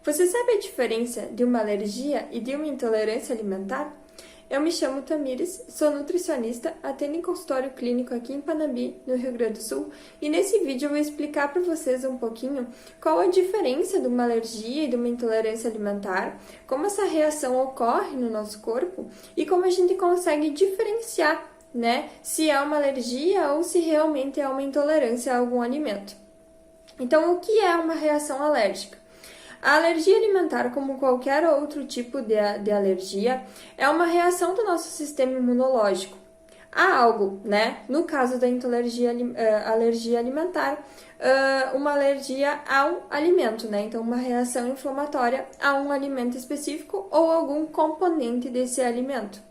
Você sabe a diferença de uma alergia e de uma intolerância alimentar? Eu me chamo Tamires, sou nutricionista, atendo em consultório clínico aqui em Panambi, no Rio Grande do Sul, e nesse vídeo eu vou explicar para vocês um pouquinho qual a diferença de uma alergia e de uma intolerância alimentar, como essa reação ocorre no nosso corpo e como a gente consegue diferenciar, se é uma alergia ou se realmente é uma intolerância a algum alimento. Então, o que é uma reação alérgica? A alergia alimentar, como qualquer outro tipo de alergia, é uma reação do nosso sistema imunológico a algo, No caso da alergia alimentar, uma alergia ao alimento, Então, uma reação inflamatória a um alimento específico ou algum componente desse alimento.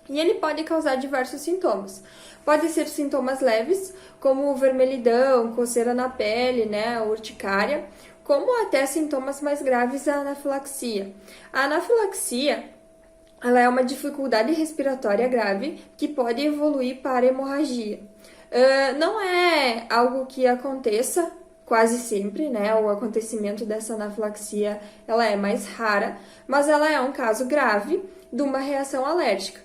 E ele pode causar diversos sintomas. Pode ser sintomas leves, como vermelhidão, coceira na pele, urticária, como até sintomas mais graves da anafilaxia. A anafilaxia, ela é uma dificuldade respiratória grave que pode evoluir para hemorragia. Não é algo que aconteça quase sempre, O acontecimento dessa anafilaxia, ela é mais rara, mas ela é um caso grave de uma reação alérgica.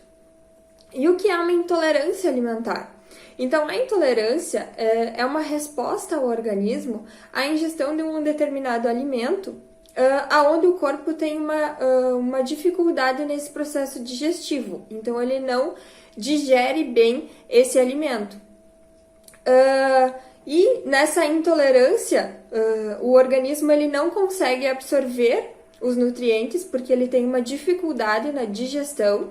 E o que é uma intolerância alimentar? Então, a intolerância é uma resposta ao organismo à ingestão de um determinado alimento, aonde o corpo tem uma dificuldade nesse processo digestivo. Então, ele não digere bem esse alimento. E nessa intolerância, o organismo ele não consegue absorver os nutrientes, porque ele tem uma dificuldade na digestão,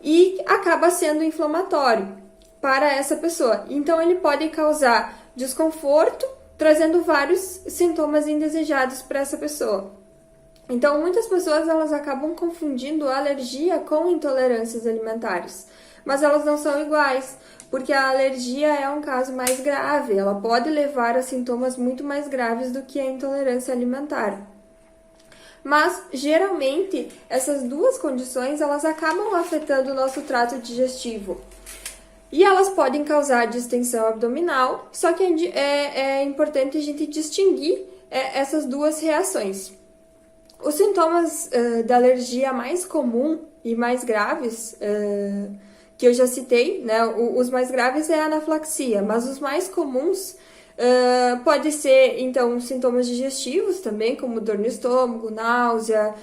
e acaba sendo inflamatório para essa pessoa. Então, ele pode causar desconforto, trazendo vários sintomas indesejados para essa pessoa. Então, muitas pessoas elas acabam confundindo alergia com intolerâncias alimentares, mas elas não são iguais, porque a alergia é um caso mais grave, ela pode levar a sintomas muito mais graves do que a intolerância alimentar. Mas, geralmente, essas duas condições, elas acabam afetando o nosso trato digestivo. E elas podem causar distensão abdominal, só que é importante a gente distinguir essas duas reações. Os sintomas da alergia mais comum e mais graves, que eu já citei, os mais graves é a anafilaxia, mas os mais comuns pode ser, então, sintomas digestivos também, como dor no estômago, náusea,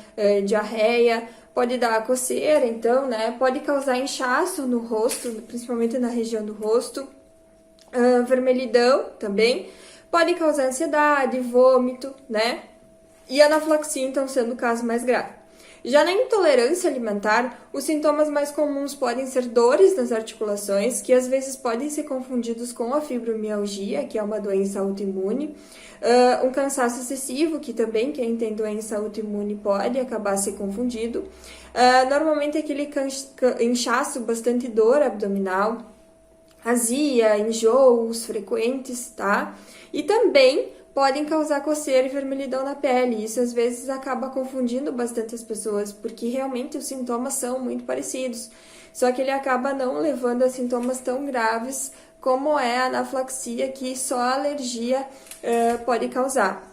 diarreia, pode dar coceira, então, pode causar inchaço no rosto, principalmente na região do rosto, vermelhidão também, pode causar ansiedade, vômito, E a anafilaxia, então, sendo o caso mais grave. Já na intolerância alimentar, os sintomas mais comuns podem ser dores nas articulações, que às vezes podem ser confundidos com a fibromialgia, que é uma doença autoimune, um cansaço excessivo, que também quem tem doença autoimune pode acabar se confundido, normalmente aquele inchaço, bastante dor abdominal, azia, enjoos frequentes, E também podem causar coceira e vermelhidão na pele. Isso às vezes acaba confundindo bastante as pessoas, porque realmente os sintomas são muito parecidos. Só que ele acaba não levando a sintomas tão graves como é a anafilaxia, que só a alergia pode causar.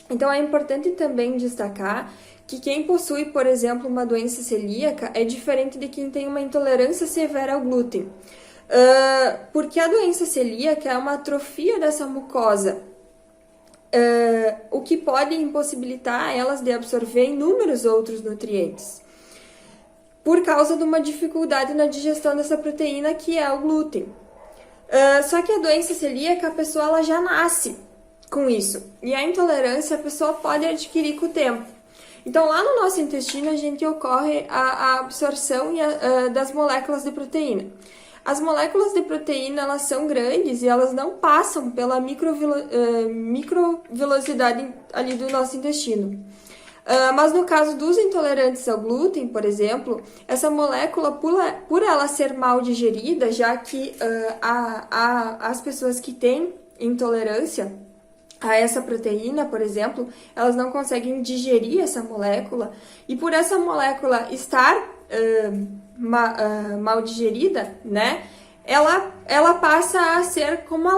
Então é importante também destacar que quem possui, por exemplo, uma doença celíaca é diferente de quem tem uma intolerância severa ao glúten. Porque a doença celíaca é uma atrofia dessa mucosa, o que pode impossibilitar elas de absorver inúmeros outros nutrientes, por causa de uma dificuldade na digestão dessa proteína que é o glúten. Só que a doença celíaca, a pessoa ela já nasce com isso, e a intolerância a pessoa pode adquirir com o tempo. Então, lá no nosso intestino, a gente ocorre a absorção das moléculas de proteína. As moléculas de proteína, elas são grandes e elas não passam pela microvelocidade ali do nosso intestino. Mas no caso dos intolerantes ao glúten, por exemplo, essa molécula, por ela ser mal digerida, já que as pessoas que têm intolerância a essa proteína, por exemplo, elas não conseguem digerir essa molécula, e por essa molécula estar mal digerida, ela passa a ser como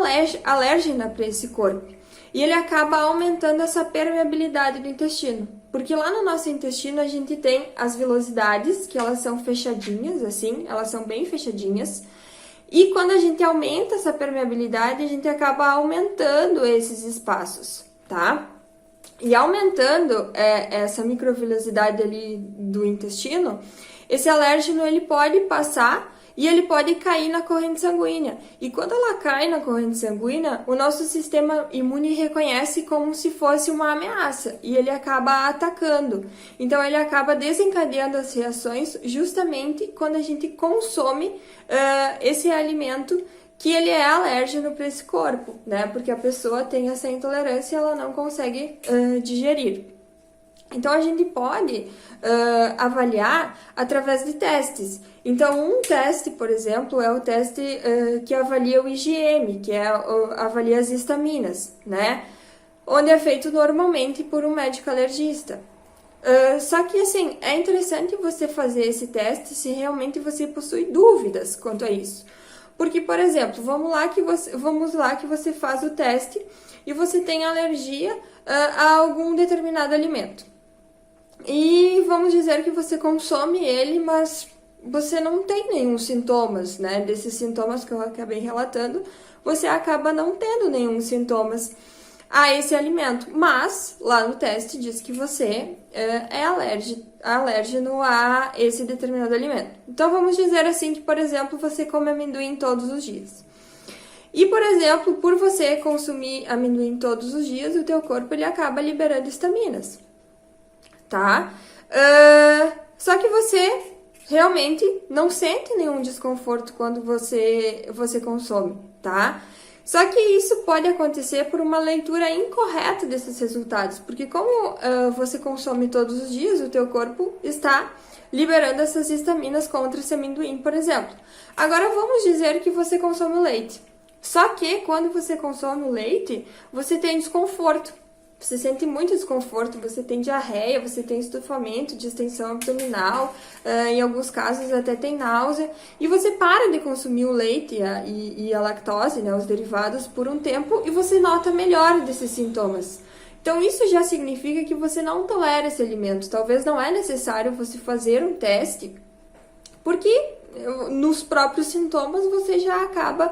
alérgena para esse corpo. e ele acaba aumentando essa permeabilidade do intestino. Porque lá no nosso intestino a gente tem as vilosidades, que elas são fechadinhas, assim, elas são bem fechadinhas. E quando a gente aumenta essa permeabilidade, a gente acaba aumentando esses espaços, tá? E aumentando essa microvilosidade ali do intestino, esse alérgeno ele pode passar e ele pode cair na corrente sanguínea. E quando ela cai na corrente sanguínea, o nosso sistema imune reconhece como se fosse uma ameaça e ele acaba atacando. Então ele acaba desencadeando as reações justamente quando a gente consome esse alimento que ele é alérgeno para esse corpo, né? Porque a pessoa tem essa intolerância e ela não consegue digerir. Então, a gente pode avaliar através de testes. Então, um teste, por exemplo, é o teste que avalia o IgM, que avalia as histaminas, né? Onde é feito normalmente por um médico alergista. Só que, assim, é interessante você fazer esse teste se realmente você possui dúvidas quanto a isso. Porque, por exemplo, vamos lá que você faz o teste e você tem alergia a algum determinado alimento. E vamos dizer que você consome ele, mas você não tem nenhum sintomas, né? Desses sintomas que eu acabei relatando, você acaba não tendo nenhum sintomas a esse alimento. Mas, lá no teste diz que você é alérgeno a esse determinado alimento. Então, vamos dizer assim que, por exemplo, você come amendoim todos os dias. E, por exemplo, por você consumir amendoim todos os dias, o teu corpo ele acaba liberando histaminas, tá? Só que você realmente não sente nenhum desconforto quando você consome, tá? Só que isso pode acontecer por uma leitura incorreta desses resultados, porque como você consome todos os dias, o teu corpo está liberando essas histaminas contra esse amendoim, por exemplo. Agora vamos dizer que você consome o leite. Só que quando você consome o leite, você tem desconforto. Você sente muito desconforto, você tem diarreia, você tem estufamento, distensão abdominal, em alguns casos até tem náusea, e você para de consumir o leite e a lactose, né, os derivados, por um tempo, e você nota melhora desses sintomas. Então isso já significa que você não tolera esse alimento. Talvez não é necessário você fazer um teste, porque nos próprios sintomas você já acaba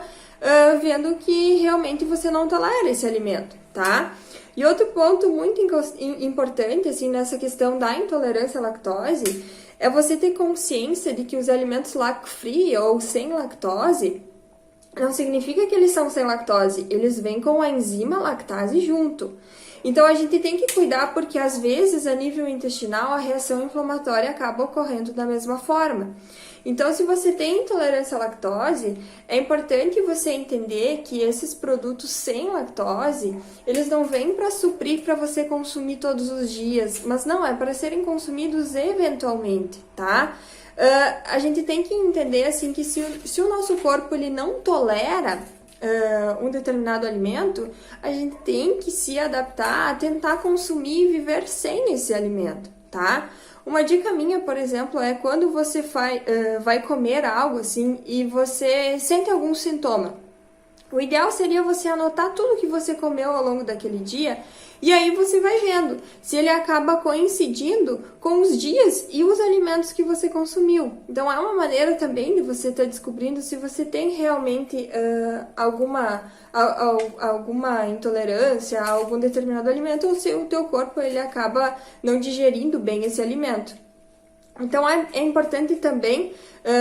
vendo que realmente você não tolera esse alimento, tá? E outro ponto muito importante, assim, nessa questão da intolerância à lactose, é você ter consciência de que os alimentos lacto-free ou sem lactose, não significa que eles são sem lactose, eles vêm com a enzima lactase junto. Então, a gente tem que cuidar porque, às vezes, a nível intestinal, a reação inflamatória acaba ocorrendo da mesma forma. Então, se você tem intolerância à lactose, é importante você entender que esses produtos sem lactose, eles não vêm para suprir para você consumir todos os dias, mas não, é para serem consumidos eventualmente, tá? A gente tem que entender, assim, que se o nosso corpo ele não tolera um determinado alimento, a gente tem que se adaptar a tentar consumir e viver sem esse alimento, tá? Uma dica minha, por exemplo, é quando você vai comer algo assim e você sente algum sintoma. O ideal seria você anotar tudo que você comeu ao longo daquele dia e aí você vai vendo se ele acaba coincidindo com os dias e os alimentos que você consumiu. Então, é uma maneira também de você estar descobrindo se você tem realmente alguma intolerância a algum determinado alimento ou se o teu corpo ele acaba não digerindo bem esse alimento. Então, é importante também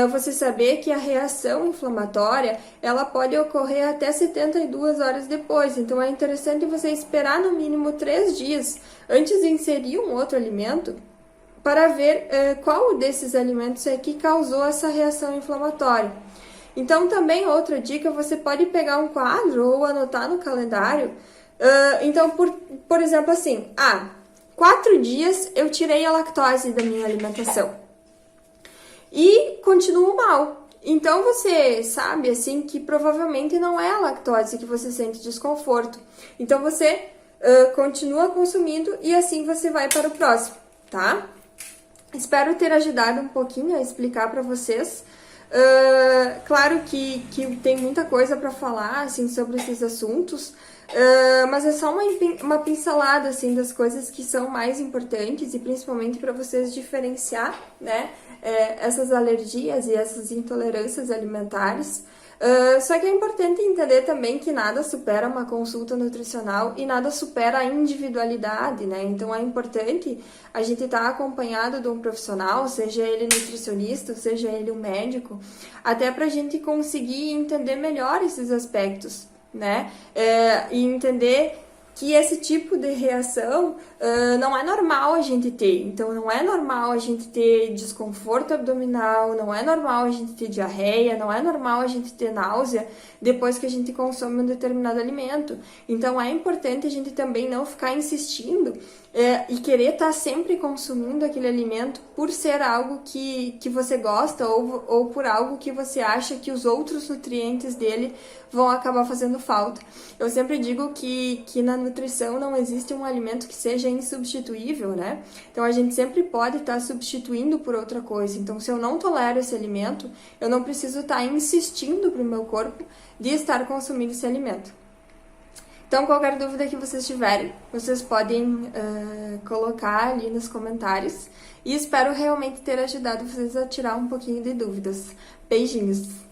você saber que a reação inflamatória, ela pode ocorrer até 72 horas depois. Então, é interessante você esperar no mínimo 3 dias antes de inserir um outro alimento para ver qual desses alimentos é que causou essa reação inflamatória. Então, também outra dica, você pode pegar um quadro ou anotar no calendário. Então, por exemplo, assim, 4 dias eu tirei a lactose da minha alimentação e continuo mal. Então você sabe assim que provavelmente não é a lactose que você sente desconforto. Então você continua consumindo e assim você vai para o próximo, tá? Espero ter ajudado um pouquinho a explicar para vocês. Claro que tem muita coisa para falar assim, sobre esses assuntos, Mas é só uma pincelada, assim, das coisas que são mais importantes e principalmente para vocês diferenciar, né, essas alergias e essas intolerâncias alimentares. Só que é importante entender também que nada supera uma consulta nutricional e nada supera a individualidade, né? Então é importante a gente estar acompanhado de um profissional, seja ele nutricionista, seja ele um médico, até para a gente conseguir entender melhor esses aspectos, né? E entender que esse tipo de reação não é normal a gente ter. Então, não é normal a gente ter desconforto abdominal, não é normal a gente ter diarreia, não é normal a gente ter náusea depois que a gente consome um determinado alimento. Então, é importante a gente também não ficar insistindo e querer estar sempre consumindo aquele alimento por ser algo que você gosta ou por algo que você acha que os outros nutrientes dele vão acabar fazendo falta. Eu sempre digo que na nutrição não existe um alimento que seja insubstituível, né? Então a gente sempre pode estar substituindo por outra coisa. Então, se eu não tolero esse alimento, eu não preciso estar insistindo para o meu corpo de estar consumindo esse alimento. Então, qualquer dúvida que vocês tiverem, vocês podem colocar ali nos comentários. E espero realmente ter ajudado vocês a tirar um pouquinho de dúvidas. Beijinhos!